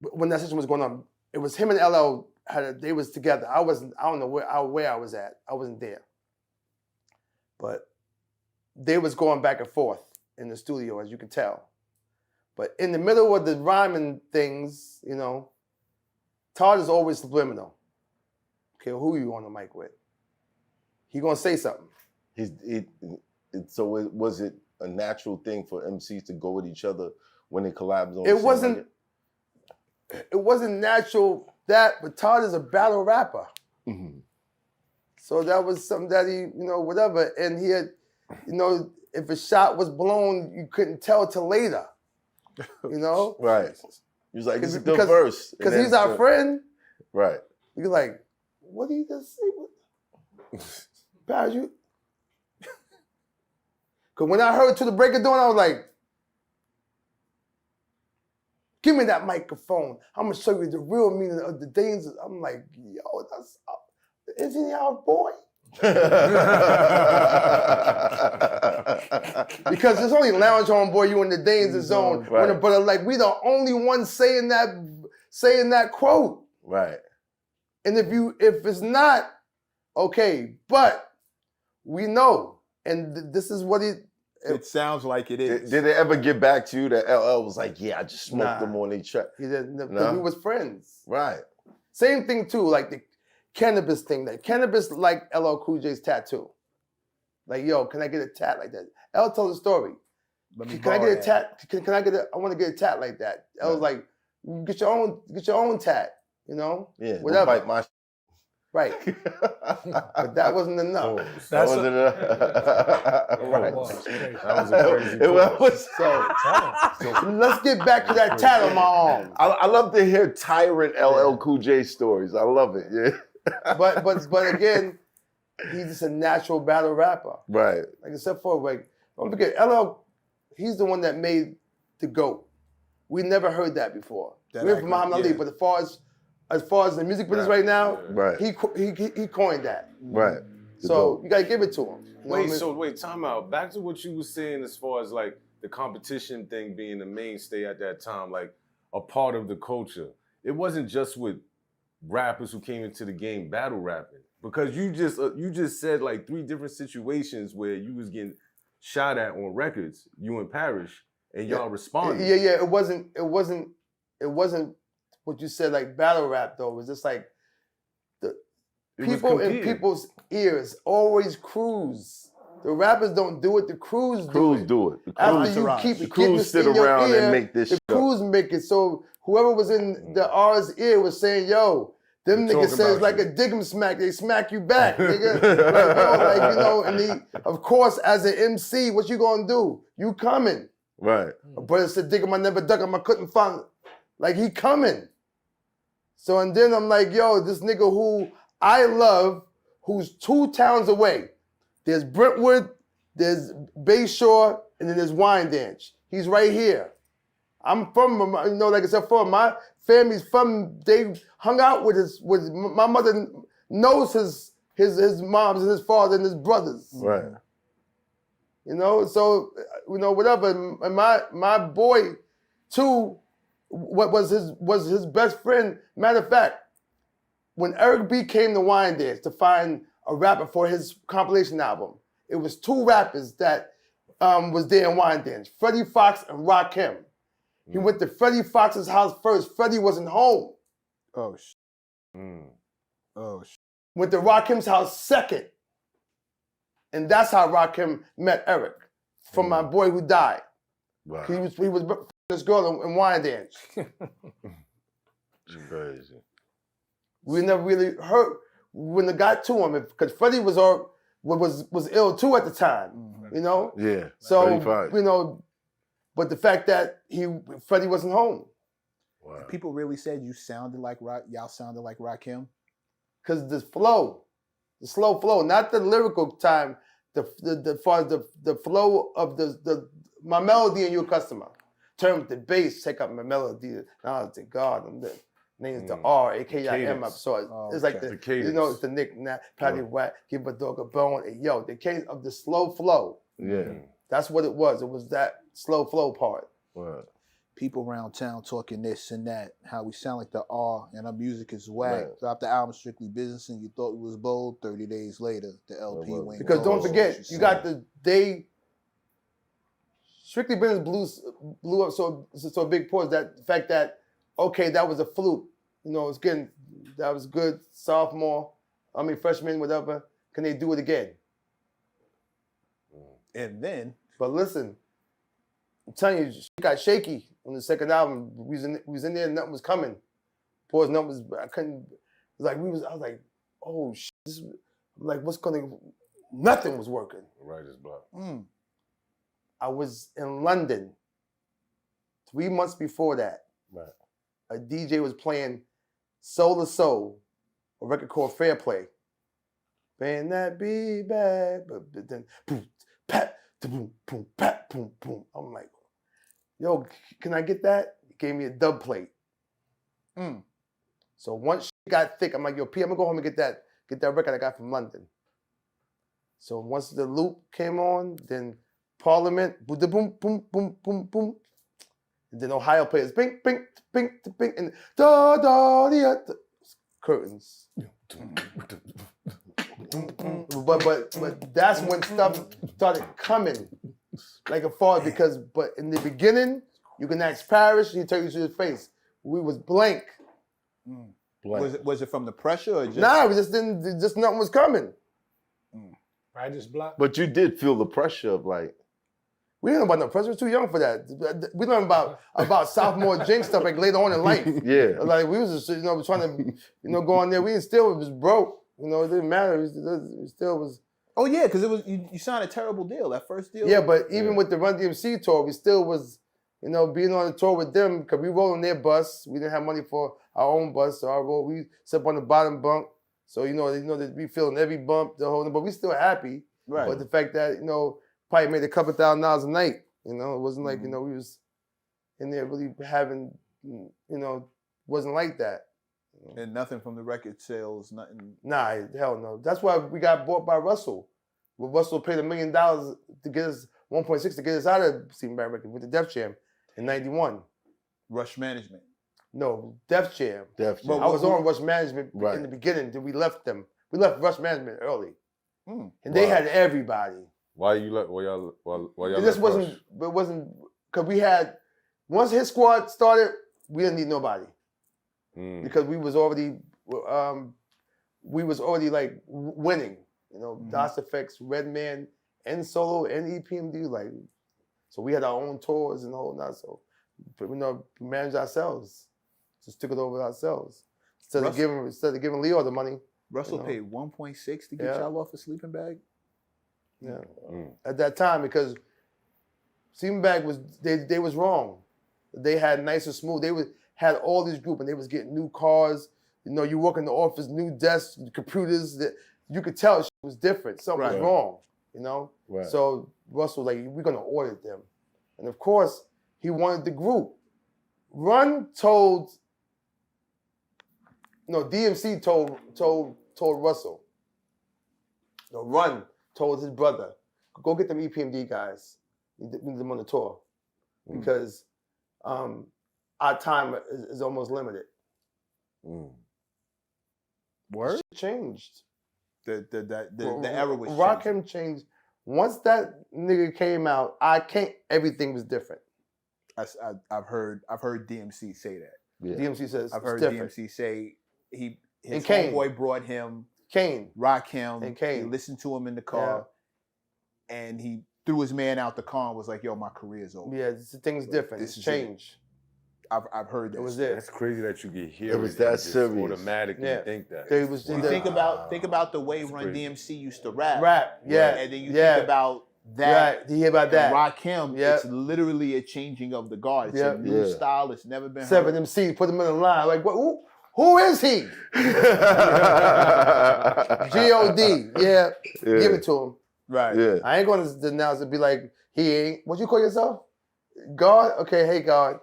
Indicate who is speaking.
Speaker 1: when that situation was going on, it was him and LL they was together. I don't know where I was at. I wasn't there. But they was going back and forth in the studio, as you can tell. But in the middle of the rhyming things, you know, Todd is always subliminal. Okay, who you on the mic with? He gonna say something.
Speaker 2: So was it a natural thing for MCs to go with each other when they collabed on?
Speaker 1: It wasn't natural but Todd is a battle rapper.
Speaker 2: Mm-hmm.
Speaker 1: So that was something that he, you know, whatever. And he had, you know, if a shot was blown, you couldn't tell till later. You know?
Speaker 2: Right. He was like, this is the verse.
Speaker 1: Because he's our friend.
Speaker 2: Right.
Speaker 1: You're like, what did he just say? Barry, you. Because when I heard To the Break of Dawn, I was like, give me that microphone. I'm going to show you the real meaning of the dangers. I'm like, yo, isn't he our boy? Because it's only Lounge Homeboy, you in the danger zone.
Speaker 2: Right.
Speaker 1: But like, we the only ones saying that quote.
Speaker 2: Right.
Speaker 1: And if it's not, okay, but we know. And this is what
Speaker 3: it sounds like it is.
Speaker 2: Did it ever get back to you that LL was like, yeah, I just smoked them on each track?
Speaker 1: He didn't. No? We was friends.
Speaker 2: Right.
Speaker 1: Same thing too, like the cannabis thing. That cannabis like LL Cool J's tattoo. Like, yo, can I get a tat like that? L told the story. Can I get a tat? Can I get I want to get a tat like that. L was like, get your own tat. You know?
Speaker 2: Yeah.
Speaker 1: Whatever.
Speaker 2: Bite my
Speaker 1: right. But that wasn't enough.
Speaker 2: That wasn't enough.
Speaker 1: Right.
Speaker 4: That was a crazy
Speaker 1: So let's get back to that tat on my arm.
Speaker 2: I love to hear tyrant LL Cool J stories. I love it. Yeah.
Speaker 1: But again, he's just a natural battle rapper.
Speaker 2: Right.
Speaker 1: Like except for like, don't forget, LL, he's the one that made the GOAT. We never heard that before. We heard from Muhammad Ali, but as far as the music business right now, he coined that.
Speaker 2: Right.
Speaker 1: So you gotta give it to him.
Speaker 4: Wait, time out. Back to what you were saying as far as like the competition thing being the mainstay at that time, like a part of the culture. It wasn't just with rappers who came into the game battle rapping, because you just said like 3 different situations where you was getting shot at on records, you and Parrish, and y'all responded.
Speaker 1: Yeah. It wasn't what you said like battle rap though. It was just like the people in people's ears always cruise. The rappers don't do it. The crews do it. After you keep
Speaker 2: the
Speaker 1: getting
Speaker 2: crews
Speaker 1: this
Speaker 2: sit
Speaker 1: in your
Speaker 2: around
Speaker 1: ear,
Speaker 2: and make this.
Speaker 1: The crews make it. So whoever was in the R's ear was saying, "Yo, them niggas says like a dig'em smack. They smack you back, nigga." Like, yo, like, you know. And of course, as an MC, what you gonna do? You coming?
Speaker 2: Right.
Speaker 1: But it's a dig'em. I never duck him. I couldn't find. Like he coming. So and then I'm like, yo, this nigga who I love, who's 2 towns away. There's Brentwood, there's Bayshore, and then there's Wyandanch. He's right here. I'm from, you know, like I said, my family's from, they hung out with my mother knows his moms and his father and his brothers.
Speaker 2: Right.
Speaker 1: You know, so, you know, whatever. And my boy, too, what was his best friend. Matter of fact, when Eric B came to Wyandanch to find a rapper for his compilation album, it was 2 rappers that was there in Wyandanch, Freddie Fox and Rakim. He went to Freddie Fox's house first. Freddie wasn't home.
Speaker 3: Oh, Oh,
Speaker 1: Went to Rakim's house second. And that's how Rakim met Eric, from my boy who died.
Speaker 2: Wow.
Speaker 1: He was this girl in Wyandanch.
Speaker 2: Crazy.
Speaker 1: We never really heard when it got to him, because Freddie was ill too at the time, you know.
Speaker 2: Yeah.
Speaker 1: So
Speaker 2: 35.
Speaker 1: you know, but the fact that Freddie wasn't home.
Speaker 2: Wow.
Speaker 3: People really said you sounded like y'all sounded like Rakim.
Speaker 1: Because the slow flow, not the lyrical time. The flow of my melody and your customer. Turn the bass, take up my melody. Now it's the God. And the name's the R, A-K-I-M. So it's like the cadence. You know, it's the Nick, Patty White, give a dog a bone. And yo, the cadence of the slow flow.
Speaker 2: Yeah.
Speaker 1: That's what it was. It was that slow flow part.
Speaker 2: Wow.
Speaker 3: people around town talking this and that, how we sound like the R and our music is whack.
Speaker 2: Right.
Speaker 3: Dropped the album Strictly Business and you thought it was bold. 30 days later, the LP
Speaker 2: Well,
Speaker 3: went
Speaker 1: Because
Speaker 3: gold.
Speaker 1: don't forget, you got Strictly Business blew up so big pause that the fact that, okay, that was a fluke. You know, that was good. Sophomore, freshman, whatever. Can they do it again?
Speaker 3: And then,
Speaker 1: But listen, I'm telling you, she got shaky on the second album. We was in there, nothing was coming. Pause, nothing was. I couldn't. It was like I was like, oh shit. Nothing was working.
Speaker 4: Writer's block.
Speaker 1: I was in London 3 months before that.
Speaker 2: Right.
Speaker 1: A DJ was playing Soul to Soul, a record called Fair Play. Paying that be bad, but then boom, pat, boom, boom, pat, boom, boom. I'm like, yo, can I get that? He gave me a dub plate. So once shit got thick, I'm like, yo, P, I'm gonna go home and get that record I got from London. So once the loop came on, then Parliament, boom, boom, boom, boom, boom, boom. And then Ohio players, bing, bing, bing, bing, and da da da. Curtains. But that's when stuff started coming like a fall but in the beginning, you can ask Parrish, he tell you to his face. We was blank.
Speaker 3: was it from the pressure or just?
Speaker 1: Nah, we just nothing was coming.
Speaker 5: Writer's block.
Speaker 2: But you did feel the pressure of like,
Speaker 1: We didn't know about no pressure. We was too young for that. We learned about sophomore Jinx stuff like later on in life.
Speaker 2: yeah.
Speaker 1: Like we was just, trying to, go on there. We still was broke. It didn't matter. It still was.
Speaker 3: Oh yeah, because it was you signed a terrible deal. That first deal.
Speaker 1: Yeah, but even with the Run-DMC tour, we still was, being on the tour with them because we rolled on their bus. We didn't have money for our own bus, so we slept on the bottom bunk. So that we feeling every bump, the whole. But we still happy.
Speaker 3: Right.
Speaker 1: But the fact that probably made a couple $1,000 a night. It wasn't like we was in there really having, wasn't like that.
Speaker 3: And nothing from the record sales, nothing.
Speaker 1: Nah, hell no. That's why we got bought by Russell. Well, Russell paid $1 million to get us 1.6 to get us out of Steven Bad Records with the Def Jam in '91.
Speaker 3: Rush Management.
Speaker 1: No, Def Jam.
Speaker 2: Def Jam.
Speaker 1: I was on Rush Management
Speaker 2: Right.
Speaker 1: in the beginning. Then we left them. We left Rush Management early, and they
Speaker 2: Wow.
Speaker 1: had everybody.
Speaker 4: Why y'all
Speaker 1: It just wasn't. It wasn't because we had once Hit Squad started, we didn't need nobody because we was already like winning. DOS Effects, Redman, and Solo, and Epmd'S, so we had our own tours and the whole lot. So we managed ourselves, just took it over ourselves instead of giving Leo the money.
Speaker 3: Russell paid 1.6 to get y'all off a sleeping bag.
Speaker 1: Yeah, at that time because Sleeping Bag was they was wrong. They had nicer smooth. They had all these group and they was getting new cars. You walk in the office, new desks, computers. That you could tell shit was different. Something was wrong.
Speaker 2: Right.
Speaker 1: So Russell was like, we're gonna audit them, and of course he wanted the group. DMC told Russell. No, Run told his brother, go get them Epmd guys. We need them on the tour because our time is almost limited.
Speaker 3: Word?
Speaker 1: Shit changed.
Speaker 3: The era was
Speaker 1: Rakim changed. Once that nigga came out, everything was different.
Speaker 3: I've heard DMC say that.
Speaker 2: Yeah.
Speaker 1: DMC says
Speaker 3: I've heard
Speaker 1: different.
Speaker 3: DMC say his
Speaker 1: And Kane.
Speaker 3: homeboy brought him
Speaker 1: Kane.
Speaker 3: Rakim.
Speaker 1: And Kane.
Speaker 3: He listened to him in the car, and he threw his man out the car and was like, "Yo, my career's over."
Speaker 1: Yeah, thing's different.
Speaker 3: This
Speaker 1: It's
Speaker 3: is
Speaker 1: changed.
Speaker 3: I've heard that.
Speaker 1: It was it.
Speaker 4: That's crazy that you get here.
Speaker 2: It was that
Speaker 4: just
Speaker 2: serious.
Speaker 4: Automatically think that.
Speaker 1: They was
Speaker 3: You think about the way
Speaker 4: That's
Speaker 3: Run
Speaker 4: crazy.
Speaker 3: DMC used to rap.
Speaker 1: yeah,
Speaker 3: And then you
Speaker 1: yeah.
Speaker 3: think about that.
Speaker 1: Right. You hear about that?
Speaker 3: Rakim,
Speaker 1: Yeah.
Speaker 3: it's literally a changing of the guard. It's
Speaker 1: Yeah.
Speaker 3: a new
Speaker 2: Yeah.
Speaker 3: style. It's never been
Speaker 1: Seven
Speaker 3: heard.
Speaker 1: MC, put them in a line. Like, what? Who is he? G.O.D. Yeah, give it to him.
Speaker 3: Right.
Speaker 2: Yeah.
Speaker 1: I ain't going to denounce it. Be like, he ain't. What you call yourself? God? Okay, hey God.